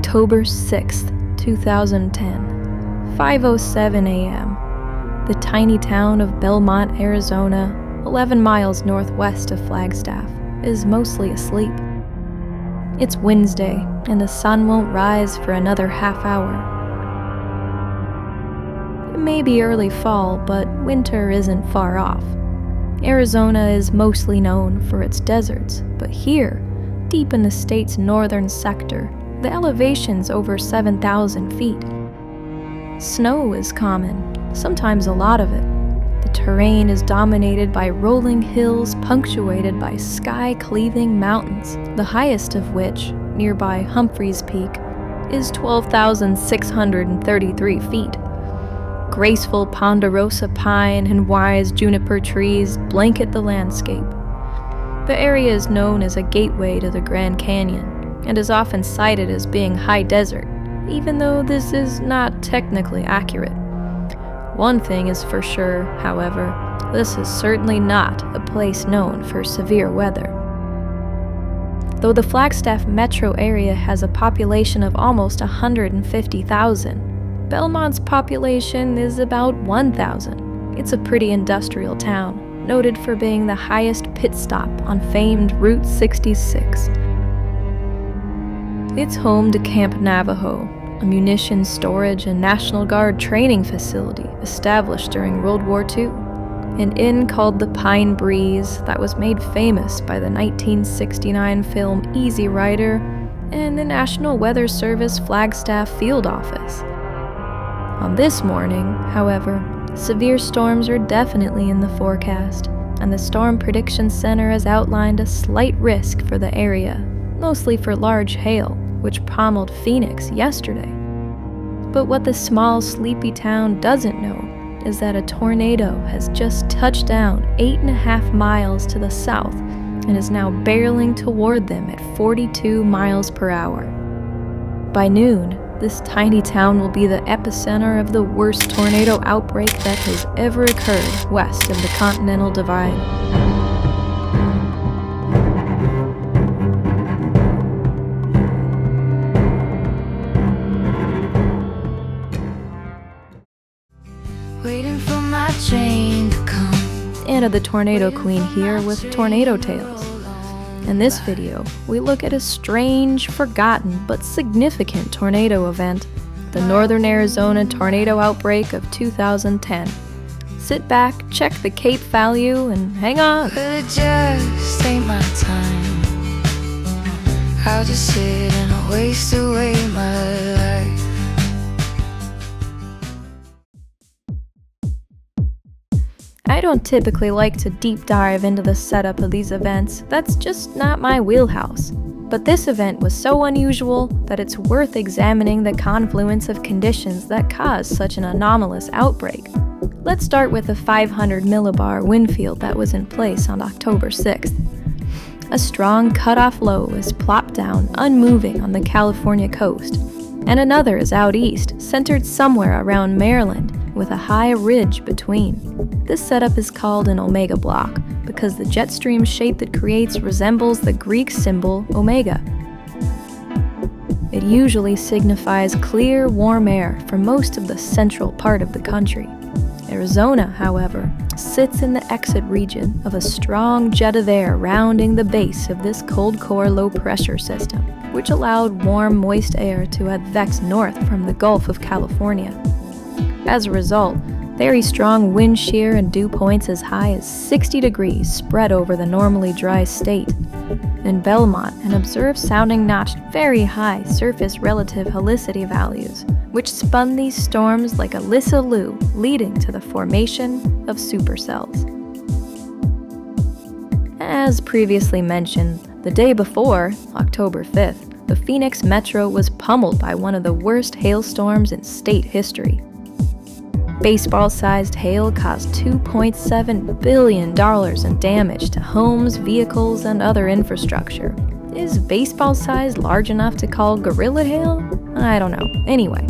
October 6th, 2010, 5:07 a.m. The tiny town of Bellemont, Arizona, 11 miles northwest of Flagstaff, is mostly asleep. It's Wednesday, and the sun won't rise for another half hour. It may be early fall, but winter isn't far off. Arizona is mostly known for its deserts, but here, deep in the state's northern sector, the elevation's over 7,000 feet. Snow is common, sometimes a lot of it. The terrain is dominated by rolling hills punctuated by sky-cleaving mountains, the highest of which, nearby Humphreys Peak, is 12,633 feet. Graceful ponderosa pine and wise juniper trees blanket the landscape. The area is known as a gateway to the Grand Canyon, and is often cited as being high desert, even though this is not technically accurate. One thing is for sure, however, this is certainly not a place known for severe weather. Though the Flagstaff metro area has a population of almost 150,000, Bellemont's population is about 1,000. It's a pretty industrial town, noted for being the highest pit stop on famed Route 66. It's home to Camp Navajo, a munitions storage and National Guard training facility established during World War II, an inn called the Pine Breeze that was made famous by the 1969 film Easy Rider, and the National Weather Service Flagstaff Field Office. On this morning, however, severe storms are definitely in the forecast, and the Storm Prediction Center has outlined a slight risk for the area, mostly for large hail, which pummeled Phoenix yesterday. But what the small, sleepy town doesn't know is that a tornado has just touched down 8.5 miles to the south and is now barreling toward them at 42 miles per hour. By noon, this tiny town will be the epicenter of the worst tornado outbreak that has ever occurred west of the Continental Divide. Waiting for my train to come. Anna the Tornado Queen here with Tornado Tales. In this video, we look at a strange, forgotten, but significant tornado event, the Northern Arizona tornado outbreak of 2010. Sit back, check the Cape value, and hang on. But it just ain't my time. I'll just sit and waste away my life. I don't typically like to deep dive into the setup of these events, that's just not my wheelhouse. But this event was so unusual that it's worth examining the confluence of conditions that caused such an anomalous outbreak. Let's start with the 500 millibar wind field that was in place on October 6th. A strong cutoff low is plopped down, unmoving on the California coast, and another is out east, centered somewhere around Maryland, with a high ridge between. This setup is called an omega block because the jet stream shape it creates resembles the Greek symbol omega. It usually signifies clear, warm air for most of the central part of the country. Arizona, however, sits in the exit region of a strong jet of air rounding the base of this cold core low pressure system, which allowed warm, moist air to advance north from the Gulf of California. As a result, very strong wind shear and dew points as high as 60 degrees spread over the normally dry state. In Bellemont, an observed sounding notched very high surface relative helicity values, which spun these storms like a lissaloo, leading to the formation of supercells. As previously mentioned, the day before, October 5th, the Phoenix metro was pummeled by one of the worst hailstorms in state history. Baseball-sized hail caused $2.7 billion in damage to homes, vehicles, and other infrastructure. Is baseball-sized large enough to call gorilla hail? I don't know. Anyway,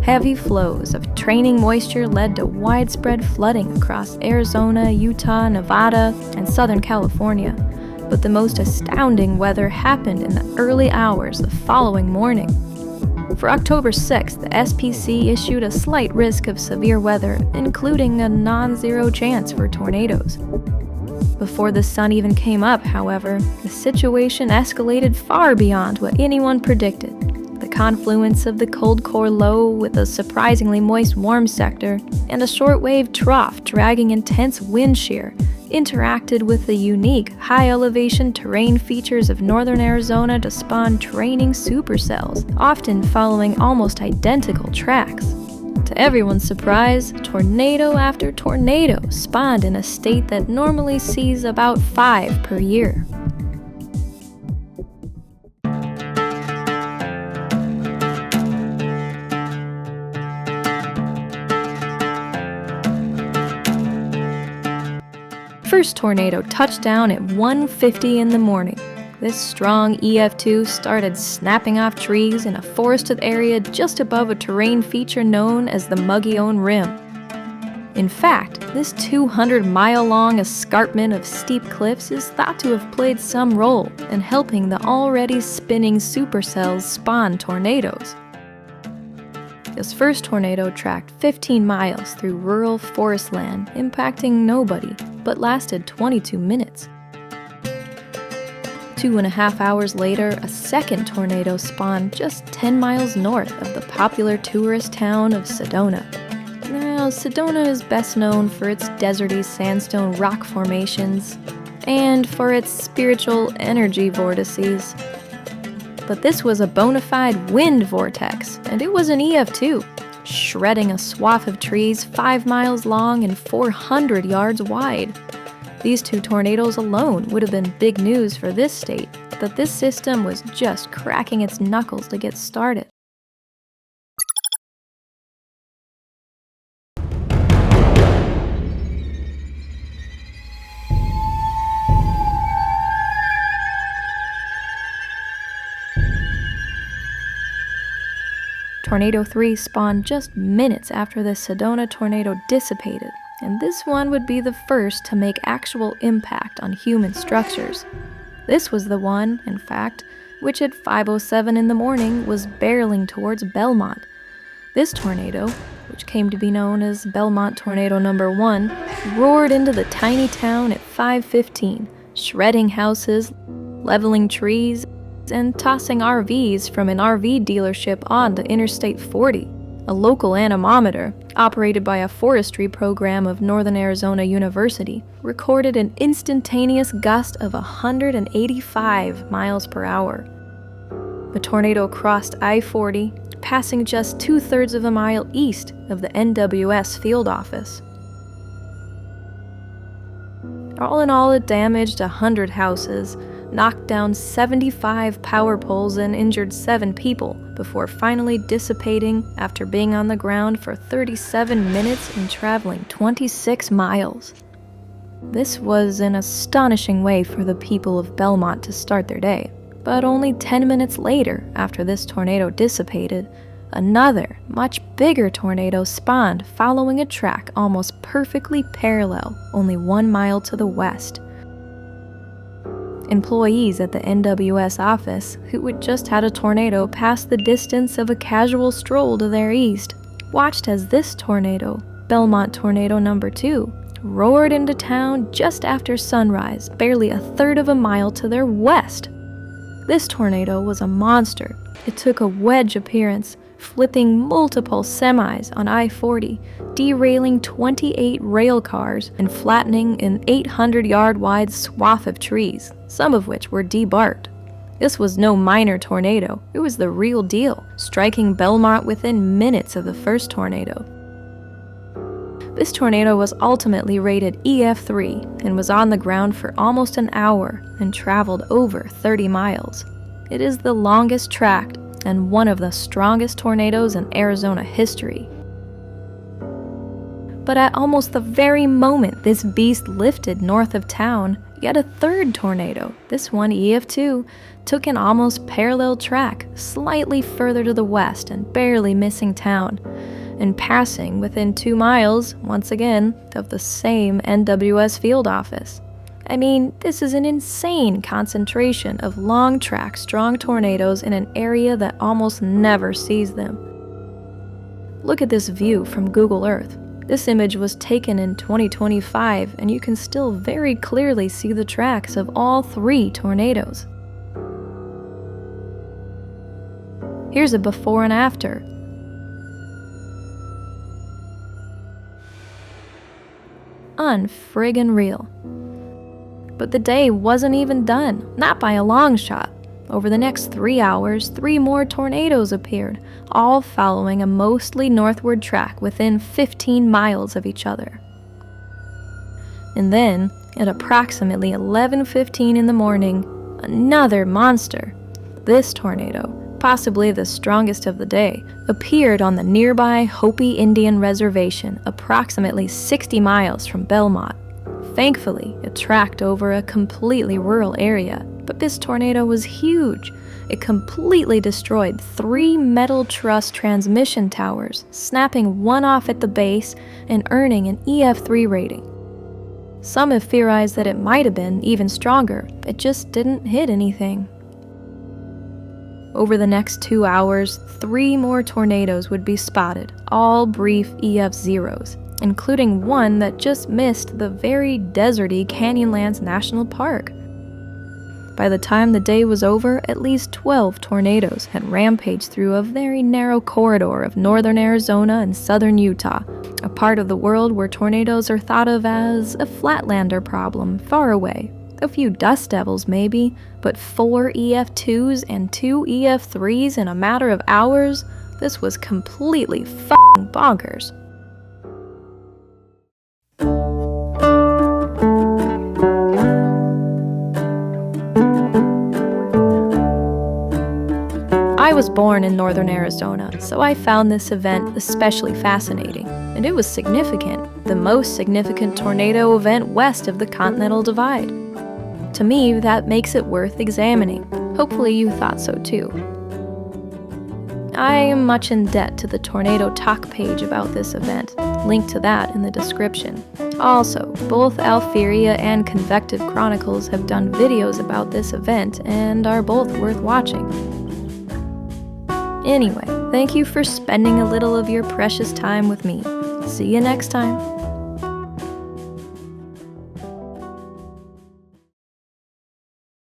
heavy flows of training moisture led to widespread flooding across Arizona, Utah, Nevada, and Southern California. But the most astounding weather happened in the early hours the following morning. For October 6th, the SPC issued a slight risk of severe weather, including a non-zero chance for tornadoes. Before the sun even came up, however, the situation escalated far beyond what anyone predicted. The confluence of the cold core low with a surprisingly moist warm sector and a shortwave trough dragging intense wind shear interacted with the unique high-elevation terrain features of northern Arizona to spawn training supercells, often following almost identical tracks. To everyone's surprise, tornado after tornado spawned in a state that normally sees about 5 per year. First tornado touched down at 1:50 in the morning. This strong EF2 started snapping off trees in a forested area just above a terrain feature known as the Mogollon Rim. In fact, this 200-mile-long escarpment of steep cliffs is thought to have played some role in helping the already spinning supercells spawn tornadoes. This first tornado tracked 15 miles through rural forest land, impacting nobody, but lasted 22 minutes. 2.5 hours later, a second tornado spawned just 10 miles north of the popular tourist town of Sedona. Now, Sedona is best known for its deserty sandstone rock formations and for its spiritual energy vortices. But this was a bona fide wind vortex, and it was an EF2, shredding a swath of trees 5 miles long and 400 yards wide. These 2 tornadoes alone would have been big news for this state, but this system was just cracking its knuckles to get started. Tornado 3 spawned just minutes after the Sedona tornado dissipated, and this one would be the first to make actual impact on human structures. This was the one, in fact, which at 5:07 in the morning was barreling towards Bellemont. This tornado, which came to be known as Bellemont Tornado Number 1, roared into the tiny town at 5:15, shredding houses, leveling trees, and tossing RVs from an RV dealership onto Interstate 40. A local anemometer, operated by a forestry program of Northern Arizona University, recorded an instantaneous gust of 185 miles per hour. The tornado crossed I-40, passing just 2/3 of a mile east of the NWS field office. All in all, it damaged 100 houses, knocked down 75 power poles and injured 7 people before finally dissipating after being on the ground for 37 minutes and traveling 26 miles. This was an astonishing way for the people of Bellemont to start their day, but only 10 minutes later, after this tornado dissipated, another, much bigger tornado spawned following a track almost perfectly parallel, only 1 mile to the west. Employees at the NWS office, who had just had a tornado pass the distance of a casual stroll to their east, watched as this tornado, Bellemont Tornado Number 2, roared into town just after sunrise, barely 1/3 of a mile to their west. This tornado was a monster. It took a wedge appearance, flipping multiple semis on I-40, derailing 28 rail cars and flattening an 800-yard-wide swath of trees, some of which were debarked. This was no minor tornado. It was the real deal, striking Bellemont within minutes of the first tornado. This tornado was ultimately rated EF3 and was on the ground for almost an hour and traveled over 30 miles. It is the longest tracked and one of the strongest tornadoes in Arizona history. But at almost the very moment this beast lifted north of town, yet a third tornado, this one EF2, took an almost parallel track slightly further to the west and barely missing town, and passing within 2 miles, once again, of the same NWS field office. I mean, this is an insane concentration of long-track, strong tornadoes in an area that almost never sees them. Look at this view from Google Earth. This image was taken in 2025, and you can still very clearly see the tracks of all 3 tornadoes. Here's a before and after. Unfriggin' real. But the day wasn't even done, not by a long shot. Over the next 3 hours, 3 more tornadoes appeared, all following a mostly northward track within 15 miles of each other. And then, at approximately 11:15 in the morning, another monster. This tornado, possibly the strongest of the day, appeared on the nearby Hopi Indian Reservation, approximately 60 miles from Bellemont. Thankfully, it tracked over a completely rural area, but this tornado was huge. It completely destroyed 3 metal truss transmission towers, snapping one off at the base and earning an EF3 rating. Some have theorized that it might have been even stronger, it just didn't hit anything. Over the next 2 hours, 3 more tornadoes would be spotted, all brief EF0s, including one that just missed the very deserty Canyonlands National Park. By the time the day was over, at least 12 tornadoes had rampaged through a very narrow corridor of northern Arizona and southern Utah, a part of the world where tornadoes are thought of as a flatlander problem far away. A few dust devils maybe, but 4 EF2s and 2 EF3s in a matter of hours? This was completely f***ing bonkers. I was born in northern Arizona, so I found this event especially fascinating, and it was significant, the most significant tornado event west of the Continental Divide. To me, that makes it worth examining. Hopefully you thought so too. I am much in debt to the Tornado Talk page about this event, link to that in the description. Also, both Alpheria and Convective Chronicles have done videos about this event and are both worth watching. Anyway, thank you for spending a little of your precious time with me. See you next time.